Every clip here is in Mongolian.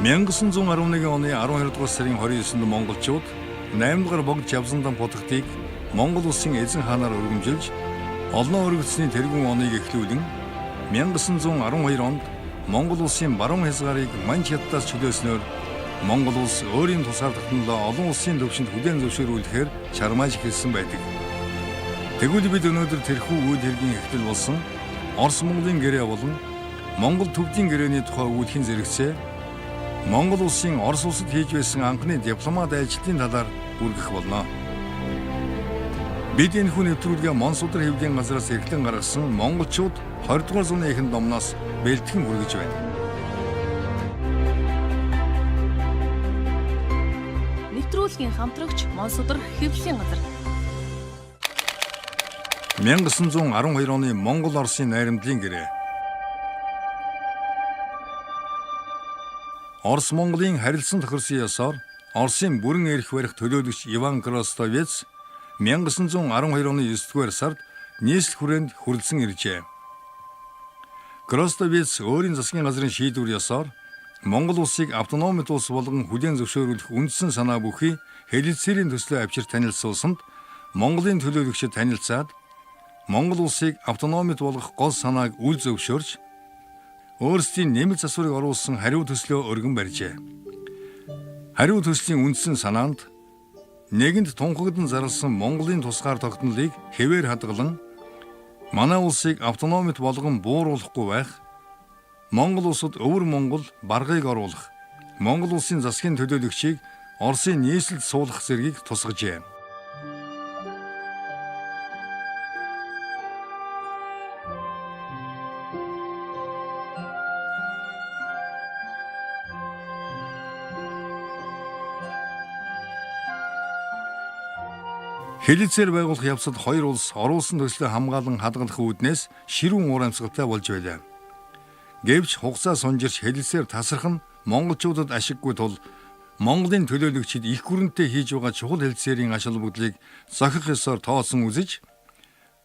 1911 оны 12 дугаар сарын 29-нд монголчууд 8 дугаар богд Жавсандан будагтыг Монгол улсын эзэн хаанаар өргөмжилж олноо өргөцсөний тэргүүн оныг эхлүүлэн 1912 онд Монгол улсын баруун хязгаарыг Манч хятадаас чөлөөснөөр Монгол улс өөрийн тусаар тогтнолоо олон улсын төвшөнд хүлээн зөвшөөрүүлэхээр чармааж эхэлсэн байдаг. Тэгвэл бид өнөөдөр тэрхүү үйл хэргийн эхлэл болсон Орос Монголын гэрээ болон Монгол төвдийн гэрээний тухай өгүүлэхин зэрэгцээ Монгол улсын Орос улсад хийж байсан анхны дипломат ажилтны талаар үргэх болно. Бид энэ хүн нэвтрүүлгээ Монсудар хэвлэлийн газраас эрхлэн гаргасан монголчууд 20 дугаар зууны ихэнх номноос бэлтгэн хүргэж байна. Нэвтрүүлгийн хамтрагч Монсудар хэвлэлийн газар. 1912 оны Монгол-Оросын найрамдлын гэрээ. Орос Монголын харилцан тохирсон ёсоор Оросын бүрэн эрх барих төлөөлөгч Иван Кростовец 1912 оны 9-р сард нийслэл хүрээнд хүрэлцэн иржээ. Кростовец өөрийн засгийн газрын шийдвэр ёсоор Монгол улсыг автономит улс болгон хүлээн зөвшөөрүүлэх үндсэн санаа бүхий хэлэлцээрийн төслөө авчир танилцуулсанд Монголын төлөөлөгчид танилцаад Монгол улсыг автономит болгох гол санааг үл зөвшөөрч өөрсдийн нэмэлт засварыг оруулсан хариу төслөө өргөн барьжээ. Хариу төслийн үндсэн санаанд нэгэнд тунхагдан зарласан Монголын тусгаар тогтнолыг хэвээр хадгалан манай улсыг автономит болгон бууруулахгүй байх, Монгол улсад өвөр Монгол баргыг оруулах, Монгол улсын засгийн төлөөлөгчийг Оросын нийслэлд суулгах зэргийг тусгажээ. Хэлэлцээр байгуулах явцад хоёр улс оруулсан төслөө хамгаалан хадгалах үүднээс ширүүн уур амьсгалтай болж байлаа. Гэвч хугацаа сунжирч хэлэлцээр тасрах нь монголчуудад ашиггүй тул Монголын төлөөлөгчид их гүрэнтэй хийж байгаа чухал хэлэлцээрийн ач холбогдлыг зохих ёсоор тооцсон үзэж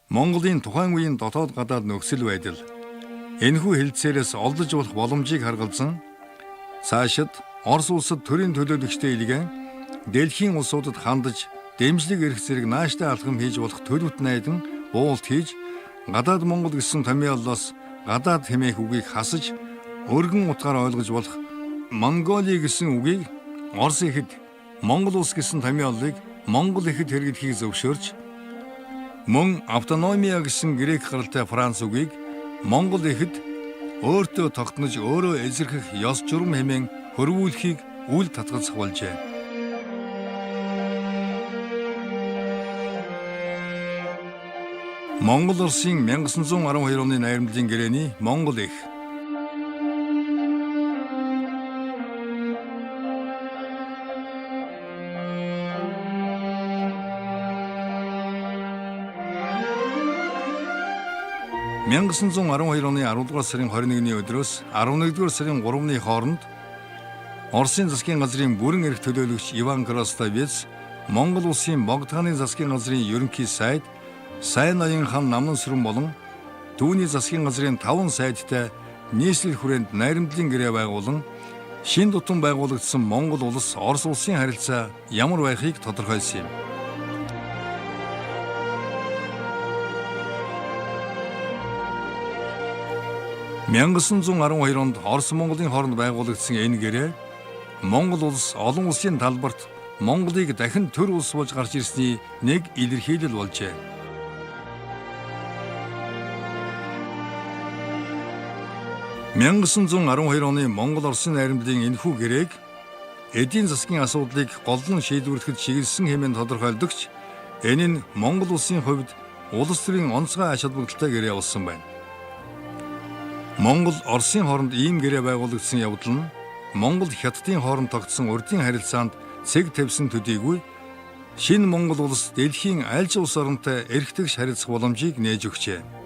Монголын тухайн үеийн дотоод гадаад нөхцөл байдал энэхүү хэлэлцээрээс олдож болох боломжийг харгалзан цаашид Орос улсад төрийн төлөөлөгчтэй илгээн дэлхийн улсуудад хандаж дэмжлэг эрх зэрэг нааштай алхам хийж болох төлөвт найдан буулт хийж гадаад Монгол гэсэн томьёолоос гадаад хэмээх үгийг хасаж өргөн утгаараа ойлгож болох Монголи гэсэн үгийг Орос ихэд Монгол улс гэсэн томьёолыг Монгол ихэд хэрэглэхийг зөвшөөрч мөн автономия гэсэн грек гаралтай Франц үгийг Монгол ихэд өөртөө тогтнож өөрөө эзэрхэх ёс журам хэмээн хөрвүүлэхийг үл татгалзах болжээ. Монгол Оросын 1912 оны найрамдлын гэрээний Монгол эх. (1912 оны 10 дугаар сарын 21-ний өдрөөс 11-р сарын 3-ны хооронд Оросын засгийн газрын бүрэн эрх төлөөлөгч Иван Кростовец Монгол улсын богдхааны засгийн газрын ерөнхий сайд Сайн аян хан Намнан сүрэн болон түүний засгийн газрын 5 сайдтай нийслэл хүрээнд найрамдлын гэрээ байгуулан шин тутам байгуулагдсан Монгол улс Орос улсын харилцаа ямар байхыг тодорхойлсон юм. (1912 онд Орос Монголын хооронд байгуулагдсан энэ гэрээ Монгол улс олон улсын талбарт Монголыг дахин төр улс болж гарч ирсний нэг илэрхийлэл болжээ. 1912 оны Монгол-Оросын найрамдлын энэхүү гэрээг эдийн засгийн асуудлыг голлон шийдвэрлэхэд чиглэсэн хэмээн тодорхойлдогч энэ нь Монгол улсын хувьд улс төрийн онцгой ач холбогдолтой гэрээ болсон байна. Монгол-Оросын хооронд ийм гэрээ байгуулагдсан явдал нь Монгол Хятадын хооронд тогтсон урдын харилцаанд цэг тавьсан төдийгүй шинэ Монгол улс дэлхийн аль ч улс оронтой эрхтгч харилцах боломжийг нээж өгчээ.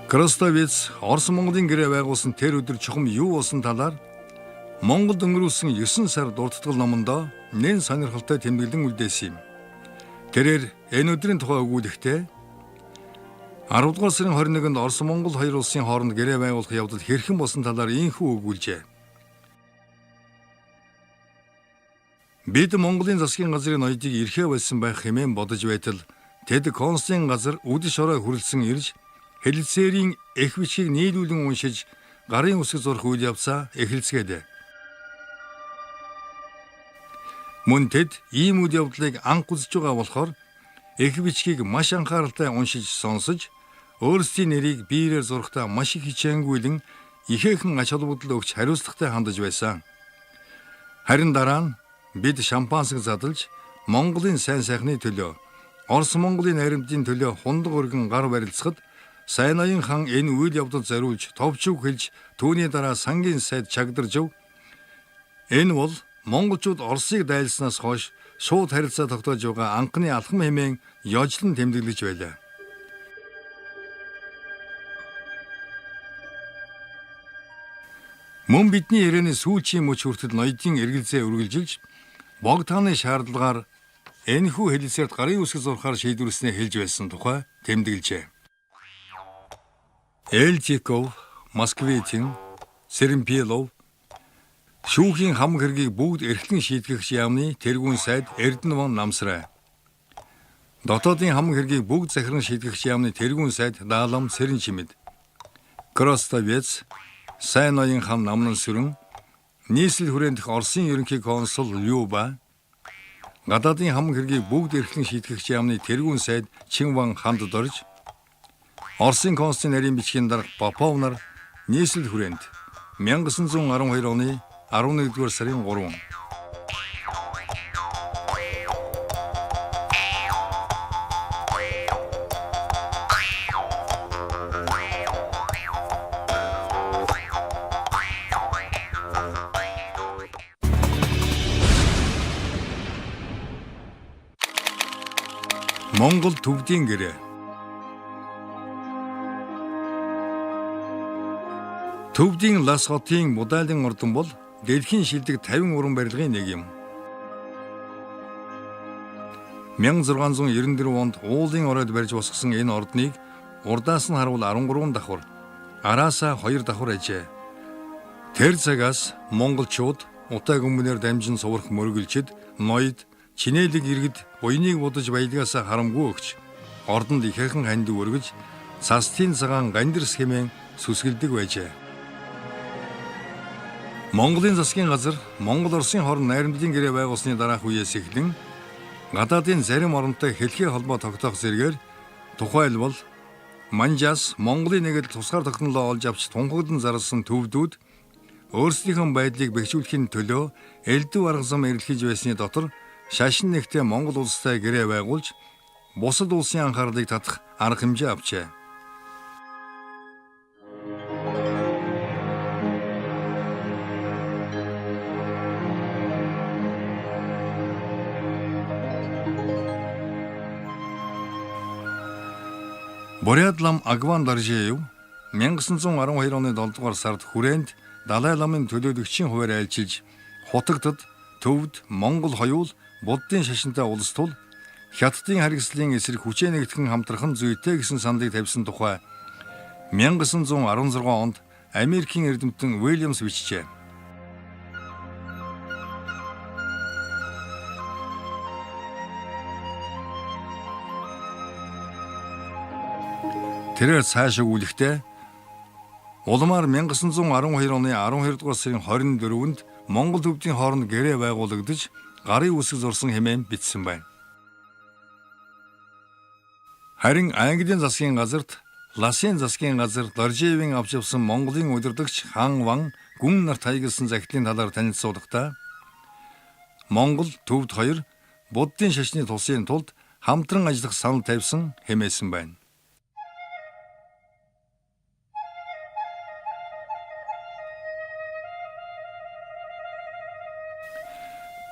Кростовец Орос Монголын гэрээ байгуулсан тэр өдөр чухам юу болсон талаар Монголд өнгөрүүлсэн 9 сар дурдтгал номондоо нэн сонирхолтой тэмдэглэн үлдээсэн юм. Тэрээр энэ өдрийн тухай өгүүлэхдээ 10 дугаар сарын 21-нд Орос Монгол хоёр улсын хооронд гэрээ байгуулах явдал хэрхэн болсон талаар ийхүү өгүүлжээ. Бид Монголын засгийн газрын ноёдыг эрхээ болсон байх хэмээн бодож байтал тэд консулын газар үдэш орой хүрэлцэн ирж хэлэлцээрийн эх бичгийг нийлүүлэн уншиж гарын үсэг зурх үйл явцаа эхэлцгээдэ. Мөн тэд ийм үйл явдлыг анх үзэж байгаа болохоор эх бичгийг маш анхааралтай уншиж сонсож өөрсдийн нэрийг биеэрээр зурхтаа маш их хичээнгүйлэн ихээхэн ач холбогдол өгч хариуцлагатай хандаж байсан. Харин дараа нь бид шампансаг задлж Монголын сайн сайхны төлөө, Орос Монголын найрамдын төлөө хундаг өргөн гар барилцахад Сайн аян хан энэ үйл явдалд зориулж товчуг хэлж түүний дараа сангийн сайд чагдаржв. Энэ бол монголчууд Оросыг дайлснаас хойш шууд харилцаа тогтоож байгаа анхны алхам хэмээн ёжлон тэмдэглэж байлаа. Мөн бидний ярианы сүүлчийн мөч хүртэл ноёдын эргэлзээ үргэлжилж богдхааны шаардлагаар энэхүү хэлэлцээрт гарын үсэг зурхаар шийдвэрлэснээ хэлж байсан тухай тэмдэглэжээ. Эльчиков, Москвитин, Серемпилов шүүхийн хам хэргийг бүгд эрхлэн шийтгэгч яамны тэргүүн сайд Эрдэнэван Намсрай. Дотоодын хам хэргийг бүгд захиран шийтгэгч яамны тэргүүн сайд Даалам Сэрэнчимэд. Кростовец, Сайн ноён хан Намнан Сүрэн, нийслэл хүрээндх Оросын ерөнхий консул Люба, гадаадын хам хэргийг бүгд эрхлэн шийтгэгч яамны тэргүүн сайд Чинван ханд дорж, Оросын консулын нарийн бичгийн дарга Попов нар нийслэл хүрээнд 1912 оны 11-р сарын 3. Монгол төвдийн гэрээ. Төвдийн Лас хотын Будайлын ордон бол дэлхийн шилдэг 50 уран барилгын нэг юм. 1694 онд уулын оройд барьж босгосон энэ ордныг урдаас нь харуул 13 давхар, араасаа 2 давхар ажээ. Тэр цагаас монголчууд утаа гүмбнээр дамжин суврах мөргөлчд, ноёд, чинэлэг иргэд буйныг будаж баялгаасаа харамгүй өгч, ордонд ихээхэн ханд өргөж, цастын цагаан гандирс хэмээн сүсгэлдэг байжээ. Монголын засгийн газар Монгол Оросын хооронд найрамдлын гэрээ байгуулсны дараах үеэс эхлэн гадаадын зарим оронтой хэлхээ холбоо тогтоох зэргээр тухайлбал Манжаас Монголын нэгэл тусгаар тогтнолоо олж авч тунхагдан зарласан төвдүүд өөрсдийнхөө байдлыг бэхжүүлэхийн төлөө элдв арга зам эрэлхийж байсны дотор шашин нэгтээ Монгол улстай гэрээ байгуулж бусад улсын анхаарлыг татах арга хэмжээ авчээ. Бурядлам Агван Даржиев 1912 оны 7 дугаар сард хүрээнд Далай ламын төлөөлөгчийн хуваар айлчилж хутагтад төвд Монгол хоёул буддын шашинтай улс тул хятадын харгислын эсрэг хүчээ нэгтгэн хамтрах нь зүйтэй гэсэн сандыг тавьсан тухай 1916 онд Америкийн эрдэмтэн Уильямс бичжээ. Тэрээр цааш өгүүлэхдээ улмаар 1912 оны 12 дугаар сарын 24-нд Монгол төвдийн хооронд гэрээ байгуулагдаж гарын үсэг зурсан хэмээн бичсэн байна. Харин Английн засгийн газарт Ласын засгийн газар Даржиевийн авч явсан Монголын удирдагч Хан Ван гүн нарт хаягдсан захидлын талаар танилцуулахдаа Монгол төвд хоёр буддын шашны тусын тулд хамтран ажиллах санал тавьсан хэмээсэн байна.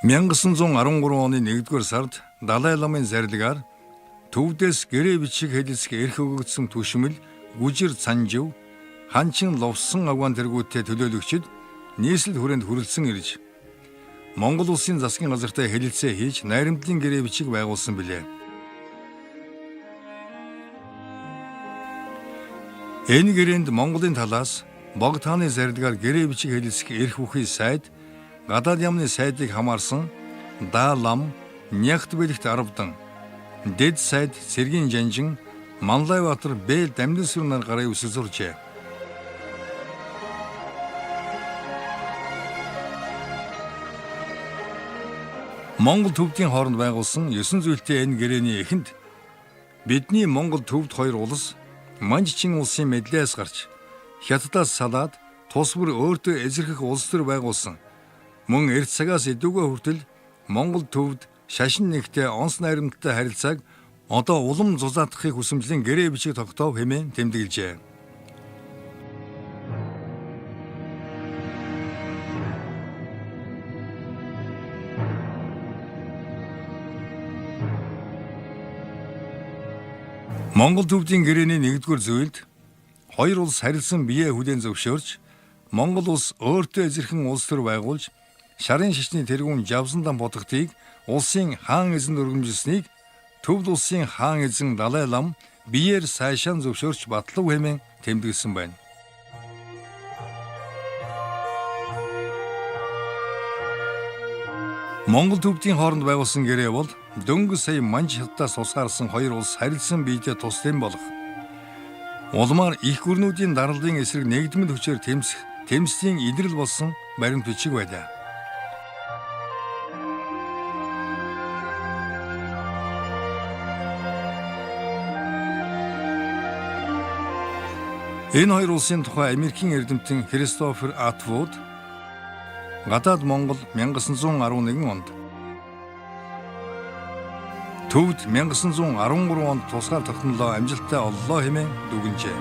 1913 оны 1-р сард Далай ламын зарилгаар төвдөөс гэрээ бичиг хэлэлцэх эрх өгөгдсөн түшмэл Гүжир Цанжив ханчин ловсон агван тэргүүтээ төлөөлөгчд нийслэл хүрээнд хүрэлцэн ирж Монгол улсын засгийн газартай хэлэлцээ хийж найрамдлын гэрээ бичиг байгуулсан билээ. Энэ гэрээнд Монголын талаас Богдхааны зарилгаар гэрээ бичиг хэлэлцэх эрх бүхий сайд, гадаад яамны сайдыг хамаарсан Даалам, Нягт бэлэгт Арвдан, Дэд сайд Цэргийн Жанжин, Манлайбаатар Бэл Дамдилсүр нар гарын үсэл зуржээ. Монгол төвдийн хооронд байгуулсан 9 зүйлтэй энэ гэрээний эхэнд бидний Монгол төвд хоёр улс Манжчин улсын мэдлээс гарч Хятадаас салаад тус бүр өөртөө эзэрхэх улс төр байгуулсан. Мөн эрт цагаас эдүгээ хүртэл Монгол төвд шашин нэгтэй онц найрамдтай харилцааг одоо улам зузаатгахыг хүсэмжлэн гэрээ бичиг тогтоов хэмээн тэмдэглэжээ. Монгол төвдийн гэрээний нэгдүгээр зүйлд хоёр улс харилцан биеэ хүлээн зөвшөөрч Монгол улс өөртөө эзэрхэн улс төр байгуулж шарын шашны тэргүүн Жавсандан бодготыг улсын хаан эзэнд өргөмжилсэнийг төвд улсын хаан эзэн Далай лам биеэр сайшаан зөвшөөрч батлав хэмээн тэмдэглэсэн байна. Монгол төвдийн хооронд байгуулсан гэрээ бол дөнгөж сая Манж хятадаас тусгаарсан хоёр улс харилцан биедээ туслан болох. Улмаар их гүрнүүдийн дараллын эсрэг нэгдмэл хүчээр тэмцлийн илрэл болсон баримт бичиг байлаа. Энэ хоёр улсын тухай Америкийн эрдэмтэн Кристофер Атвуд гадаад Монгол 1911 онд төвд 1913 онд тусгаар тогтнолоо амжилттай оллоо хэмээн дүгнжээ.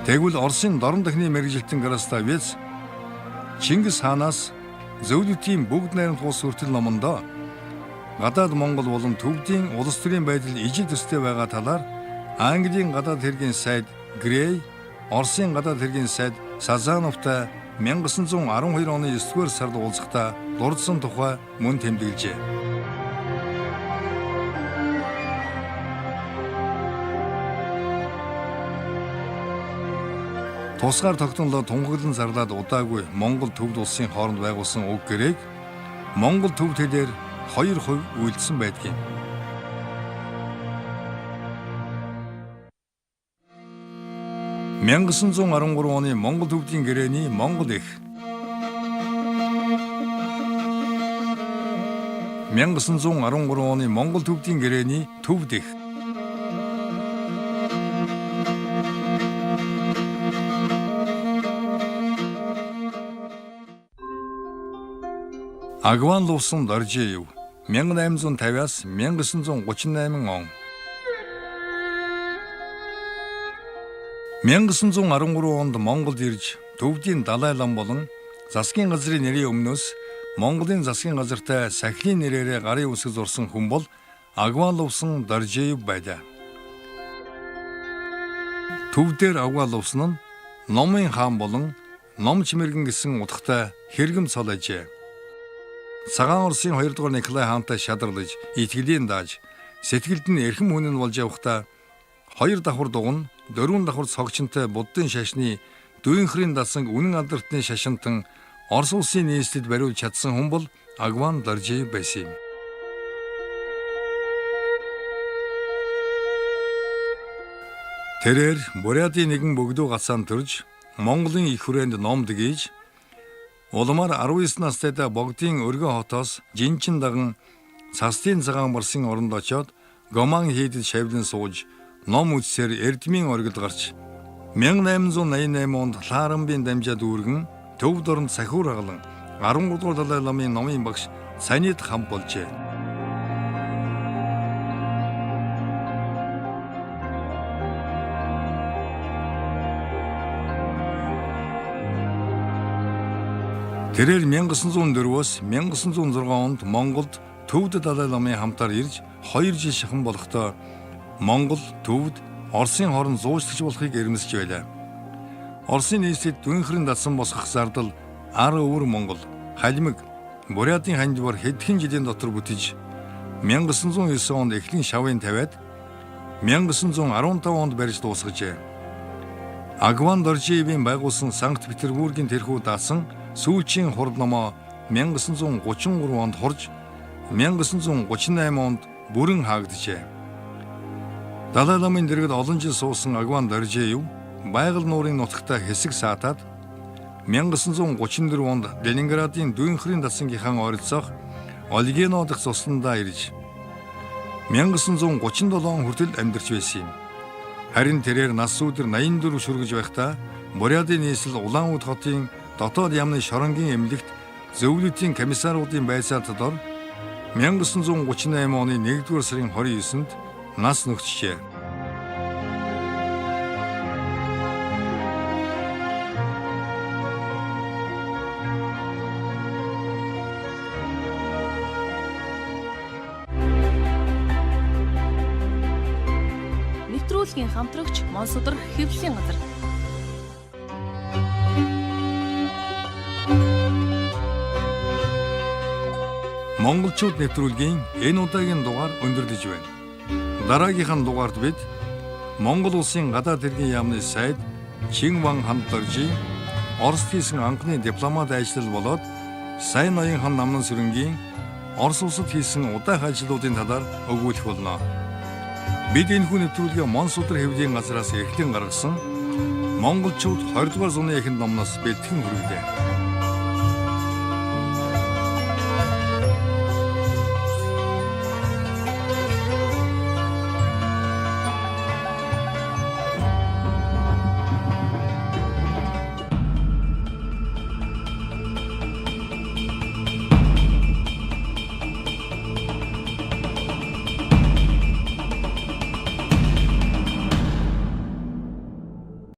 Тэгвэл Оросын дорн дахны мэргэжилтэн Граставец Чингис хаанаас зөвлөлтийн бүгд найрамд улс хүртэл номондоо гадаад Монгол болон төвдийн улс төрийн байдал ижил төстэй байгаа талаар Английн гадаад хэргийн сайд Грей, Оросын гадаад хэргийн сайд Сазановтай 1912 оны 9-р сард уулзахдаа дурдсан тухай мөн тэмдэглэжээ. Тусгаар тогтнолоо тунхаглан зарлаад удаагүй Монгол төвд улсын хооронд байгуулсан уг гэрээг Монгол төвд хэлээр 2% үйлдсэн байдгийг. 1913 оны Монгол төвдийн гэрээний Монгол эх 1913 оны Монгол төвдийн гэрээний төвд эх Агван лувсан Доржиев 1850-аас 1938 он 1913 онд Монголд ирж төвдийн Далай лам болон засгийн газрын нэрийн өмнөөс Монголын засгийн газартай сахилын нэрээрээ гарын үсэг зурсан хүн бол Агван лувсан Доржиев байлаа. Төвдөр Агван лувсан нь Номын хаан болон Ном Чимэргэн гэсэн утгатай хэрэгэм цол ажээ. Цагаан Оросын 2 дугаар Николай хаантай шадарлаж, итгэлийн дааж, сэтгэлд нь эрхэм хүнэн болж явхдаа 2 давхар дугна, 4 давхар цогчонтой буддын шашны дүйнхрийн дасан үнэн алдартны шашинтан Орос улсын нийслэлд бариулж чадсан хүн бол Агван Доржиев байсан юм. Тэрээр Бурятийн нэгэн бөгдөө гацаан төрж Монголын их хүрээнд номд гийж улмаар 19 настайдаа богдын өргөө хотоос Жинчин даган цастын цагаан барсын оронд очоод гоман хийдэд шавлан сууж ном үзсээр Эрдмийн оргид гарч 1888 онд Лаарамбын дамжаа дүүргэн төвд оронд сахиур хагалан 13 дугаар Далай ламын номын багш Санид хам болжээ. Тэрээр 1904-өөс 1906 онд Монголд төвд Далай ламын хамтаар ирж 2 жил шахан болохдоо Монгол төвд Оросын хооронд зуучлагч болохыг эрмэлзэж байлаа. Оросын нийслэлд дүнхрэн дадсан босгох зардал ар өвөр Монгол, халимаг, Бурятийн ханжбар хэдхэн жилийн дотор бүтэж 1909 онд эхлэн шавын тавиад 1915 онд барьж дуусгажээ. Агван Доржиевийн байгуулсан Санкт Петербургийн тэрхүү даасан сүүлчийн хурд номоо 1933 онд хурж 1938 онд бүрэн хаагджээ. Далай ламын дэргэд олон жил суусан Агван Доржиев байгаль нуурын нутагтаа хэсэг саатаад 1934 онд Ленинградын Дүйнхрийн дасангийнхаа ойролцоох Ольгино дахь цусландаа ирж 1937 он хүртэл амьдарч байсан юм. Харин тэрээр нас өдөр 84 шүргэж байхдаа Бурятын нийслэл Улаан-Удэ хотын дотоод яамны шоронгийн эмнэлэгт зөвлөлтийн комиссаруудын байцаалт дор 1938 оны 1-р сарын 29-нд нас нүгчжээ. Нэвтрүүлгийн хамтрагч Монсодрох хэвлэлийн газар. Монголчууд нэвтрүүлгийн энэ удаагийн дугаар өндөрлөж байна. Дараагийнхаа дугаард бид Монгол улсын гадаад хэргийн яамны сайд Чин Ван Хан Доржи Оросд хийсэн анхны дипломат ажил болоод Сайн ноён хан намнан сүрэнгийн Орос улсад хийсэн удаах ажлуудын талаар өгүүлэх болно. Бид энэхүү нэвтрүүлгээ Монсодрох хэвлэлийн газраас эхлэн гаргасан Монголчууд 20 дугаар зууны эхэнд номноос бэлтгэн хүргэлээ.